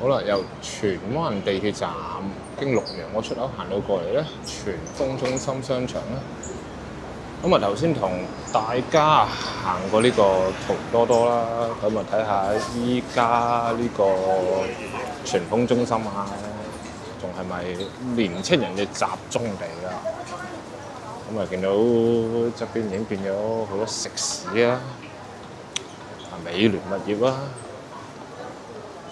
好啦，由荃灣地鐵站經綠楊個出口行到過嚟咧，荃豐中心商場啦。咁啊頭先同大家行過呢個圖多多啦，咁啊睇下依家呢個荃豐中心啊，仲係咪年青人嘅集中地啊？咁啊見到側邊已經變咗好多食肆啊，美聯物業啊。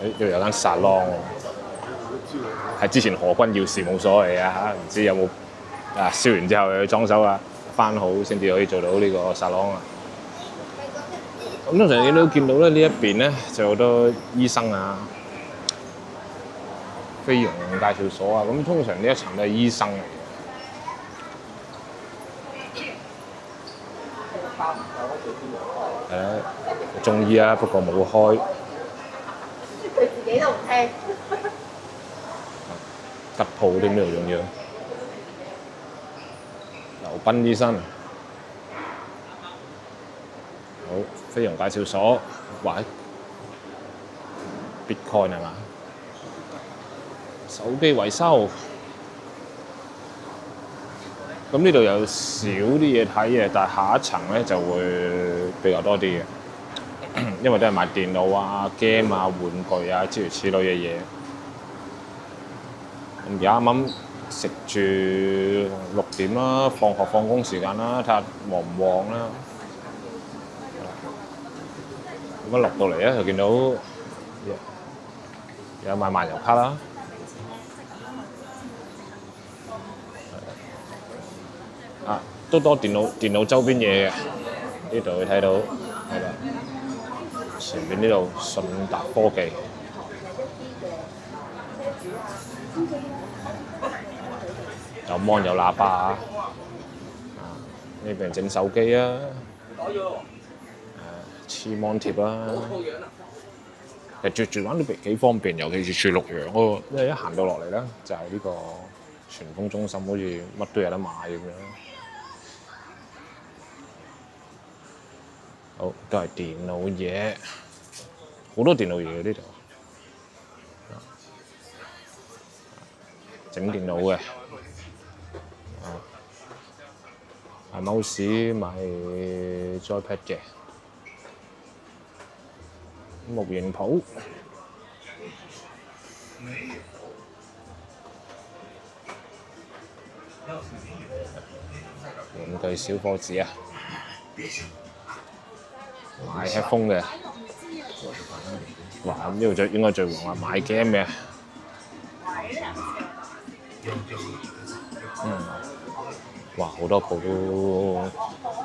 呢度有間沙龍喎，係之前何君耀事務所嚟啊，唔知有冇燒完之後去裝修啊，翻好先至可以做到呢個沙龍啊。咁通常你都見到咧，呢一邊咧就好多醫生啊、菲傭介紹所啊，咁通常呢一層都係醫生嚟嘅。中醫啊，不過冇開。佢自己都唔聽。吉鋪添呢度仲要，劉斌醫生，好菲傭介紹所，哇！Bitcoin 係嘛？手機維修，咁呢度有少啲嘢睇嘅，但係下一層咧就會比較多啲嘅。因為都係賣電腦啊、game 啊、玩具啊諸如此類嘅嘢。咁而家啱啱食住6點啦，放學放工時間啦，睇下旺唔旺啦。咁一落到嚟咧，就見到有買漫遊卡啦。都多電腦周邊嘢嘅，呢度會睇到係啦。前面呢度順達科技，有 mon 有喇叭啊！呢邊整手機啊，黐 mon 貼啦。其實住玩呢邊幾方便，尤其是住綠楊嗰個，因為一行到落嚟咧，就係呢個荃豐中心，好似乜都有得買咁樣。好，都係電腦嘢，好多電腦嘢呢度，整電腦嘅，買 mouse 買 joypad 嘅，模型鋪，玩具小伙子啊！買 headphone 嘅，哇！咁呢度應該最旺啊，買 game 嘅，哇！好多鋪都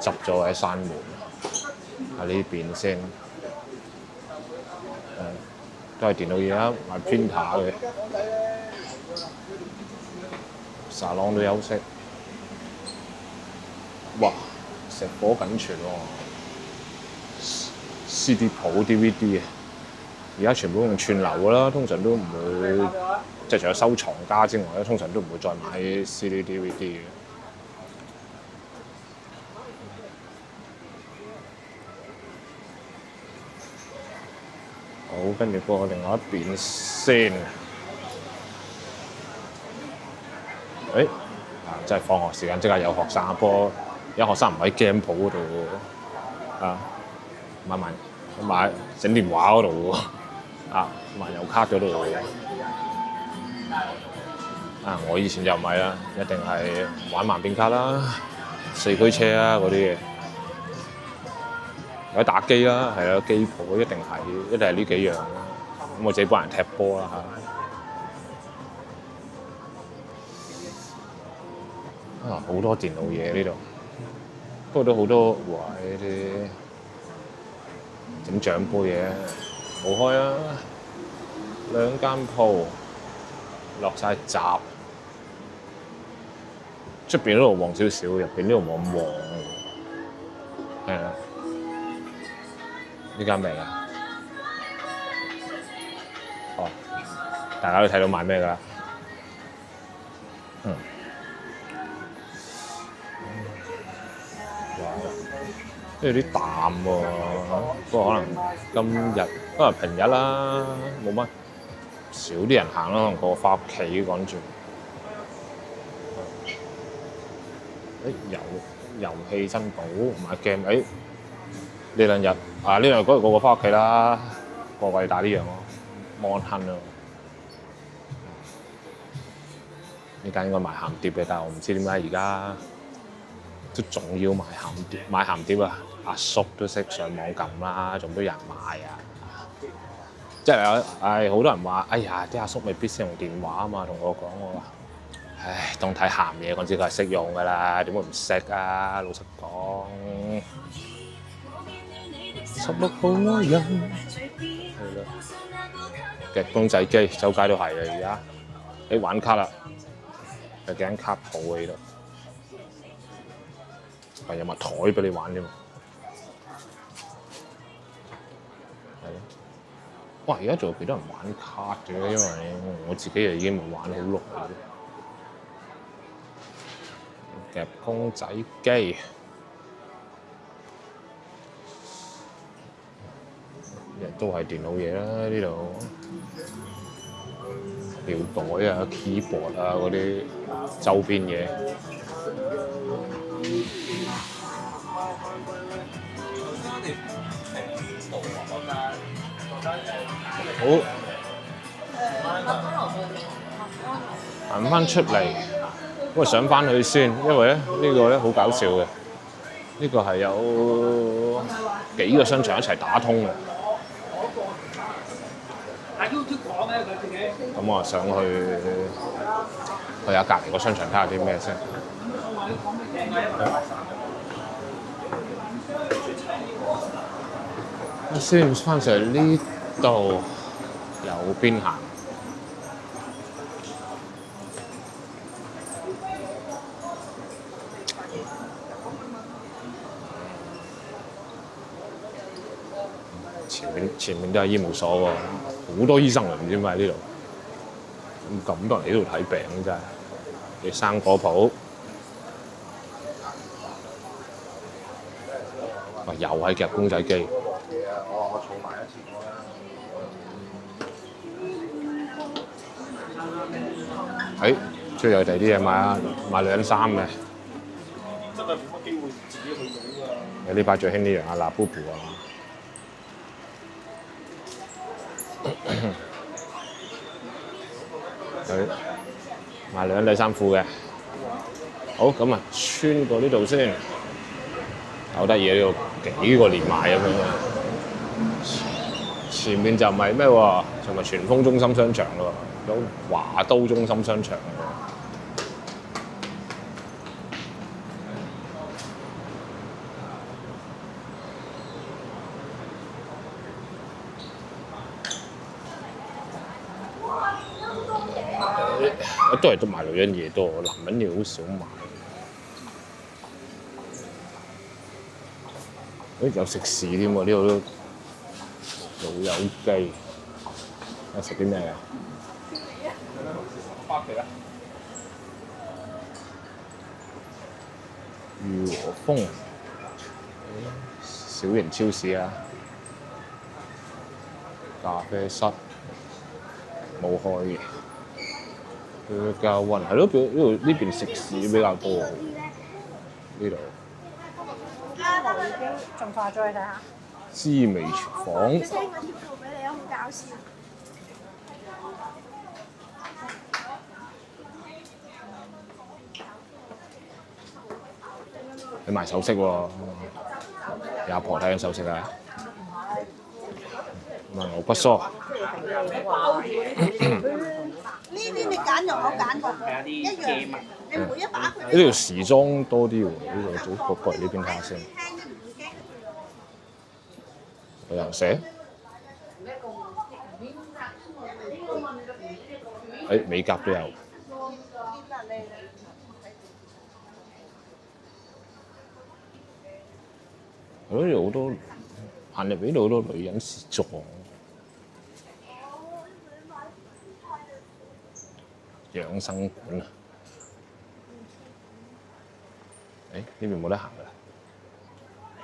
執咗或者閂門，喺呢邊先，都係電腦嘢啦，買 printer 嘅，沙龍都休息，哇！石火緊存喎。CD 鋪 DVD 嘅，而家全部用串流㗎啦，通常都唔會，即係除咗收藏家之外咧，通常都唔會再買 CD DVD 嘅。好，跟住過另外一邊先。即係放學時間即刻有學生啊，不過而家學生唔喺 game 鋪嗰度喎，買整電話嗰度喎，漫遊卡嗰度喎。我以前就唔係啦，一定係玩慢變卡啦、4驅車啊嗰啲嘢，或者打機啦，係啊，機鋪一定係呢幾樣啦。咁我自己幫人踢波啦好多電腦嘢呢度，不過都好多呢啲。整獎杯嘢冇開啊，2間鋪落晒閘，出邊嗰度旺少少，入邊呢度冇咁旺。係啊，呢間咩㗎？哦，大家都睇到買咩㗎啦？都有啲淡喎，不過可能今日都係平日啦，冇乜少啲人行咯，可能個個翻屋企趕住。遊戲珍寶買 game， 呢兩日啊，呢兩日嗰日個個翻屋企啦，個個要打呢樣咯，Mon Hun 咯。呢間應該賣鹹碟嘅，但係我唔知點解而家都仲要賣鹹碟，買鹹碟啊！阿叔都識上網撳啦，仲都有人買啊！即係好多人話，哎呀，啲阿叔未必識用電話啊嘛，同我講我話。唉，當睇鹹嘢，我知佢係識用㗎啦，點會唔識啊？老實講，16號愛人係啦，夾公仔機周街都係啊！而家你玩卡啦，有幾間卡鋪喺度，係有埋台俾你玩啫嘛。係咯，哇！而家仲有幾多人玩卡嘅？因為我自己又已經冇玩好耐啦。夾公仔機，都係電腦嘢啦，呢度錶帶啊、keyboard 啊嗰啲周邊嘢。好，行翻出嚟。咁啊上翻去先，因為咧呢個咧好搞笑嘅，呢個係有幾個商場一齊打通嘅。咁我上去下隔離個商場睇下啲咩先。先翻上嚟呢度右邊行。前面都係醫務所喎，好多醫生啊，唔知點解喺呢度咁多人喺度睇病真係。你生果鋪，哇又係夾公仔機。我儲埋一次過啦。最有第啲嘢買女人衫嘅。真係冇乜機會自己去用㗎。呢排最興呢樣啊，嗱 Bubu 啊。買女人底衫褲嘅，好咁啊，穿過呢度先，好得意呢度幾個連埋咁樣嘅。前面就唔係咩喎，就咪全豐中心商場咯，有華都中心商場喎。都係都賣女人嘢多，男人嘢好少買。有食肆添喎，呢度都老友記。食啲咩啊？花旗啦。裕和豐小型超市啊，咖啡室冇開嘅。較運係咯，呢邊食肆比較多。呢度。我已經仲快咗去睇下。滋味廚房。send 個貼圖俾你啊，好搞笑。你賣首飾喎，有阿婆睇緊首飾啊。牛不梳。呢啲你揀用我揀過，一樣。你每一把佢。呢度時裝多啲喎，呢度過嚟呢邊睇下先。有人寫？美甲都有。嗰度好多行入呢度好多女人時裝。養生館啊！呢邊冇得行㗎啦，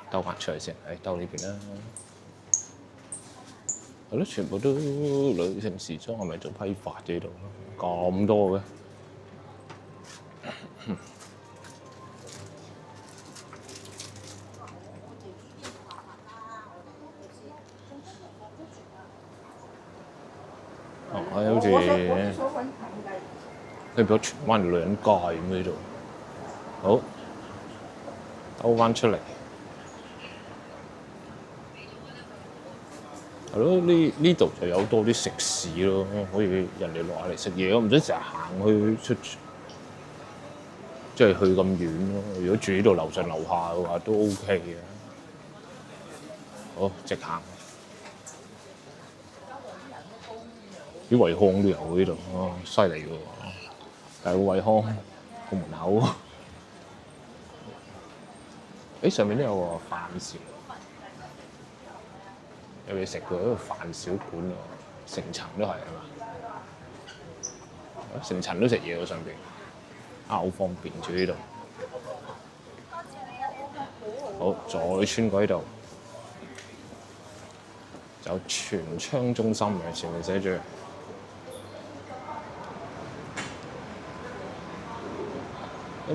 兜翻出嚟先。兜呢邊啦。係咯，全部都女性時裝，係咪做批發嘅呢度？咁多嘅。哦，好似佢俾我荃灣女人街咁呢度。好，兜翻出嚟。係咯，呢度就有多啲食肆咯，可以人哋落嚟食嘢，我唔使成日行去即係去咁遠咯。如果住呢度樓上樓下嘅話，都 OK 嘅。好，直行。啲惠康都有呢度，哦，犀利喎！但係個惠康個門口，上面都有個飯市。有嘢食嘅，一個飯小館喎，成層都係嘛？成層都食嘢喎上邊，好方便住呢度。好，再穿過呢度，就有全昌中心嘅，前面寫住。咁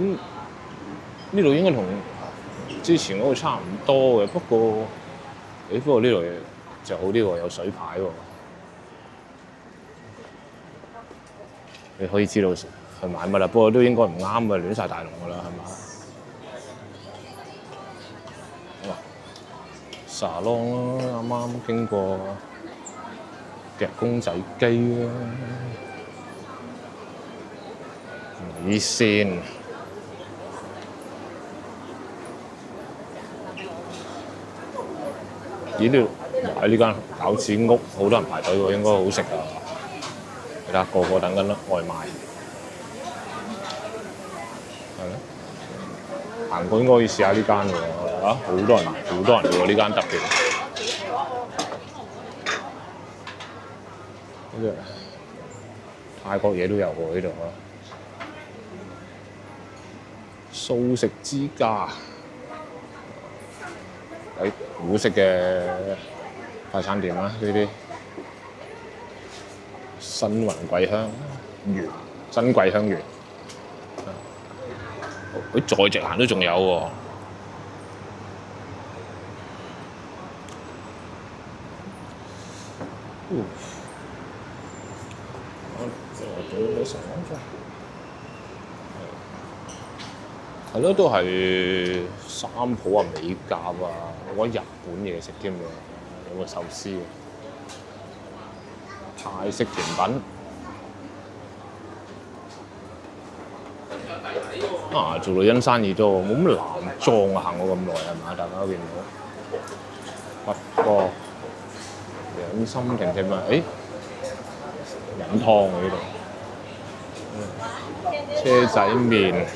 呢度應該同之前嗰個差唔多嘅，不過呢度就好啲喎，有水牌喎，你可以知道去買乜啦。不過都應該唔啱啊，亂晒大龍噶啦，係嘛？哇！沙龍啦，啱啱經過夾公仔機啦，米線。咦？呢間餃子屋好多人排隊喎，應該好食啊！你睇下個個等緊外賣，係咯。行過應該可以試下呢間喎，好多人喎，呢間特別。呢個泰國嘢都有喎呢度啊，素食之家。古式嘅快餐店啦，呢啲新雲桂香園、新桂香園，佢再直行都仲有喎。係咯，都係三浦啊、美甲啊，我覺得日本嘢食添喎，有個壽司嘅泰式甜品啊，做女人生意多，冇乜男裝啊，行過咁耐係嘛？大家都見到不過養心定點啊？飲湯喎呢度，車仔麵。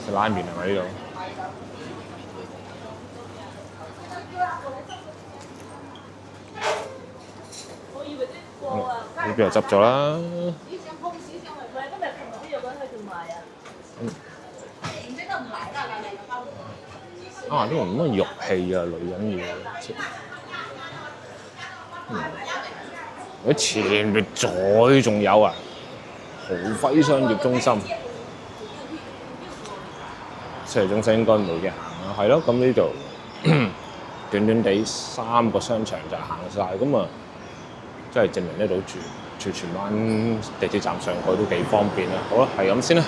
食拉麵係咪呢度？呢邊又執咗啦。呢度乜玉器啊，女人嘢。前面再仲有啊，豪輝商業中心。商業中心應該冇嘅行啦，係咯。咁呢度短短地3個商場就行晒，咁啊，真係證明得到住荃灣地鐵站上去都幾方便啦。好啦，係咁先啦。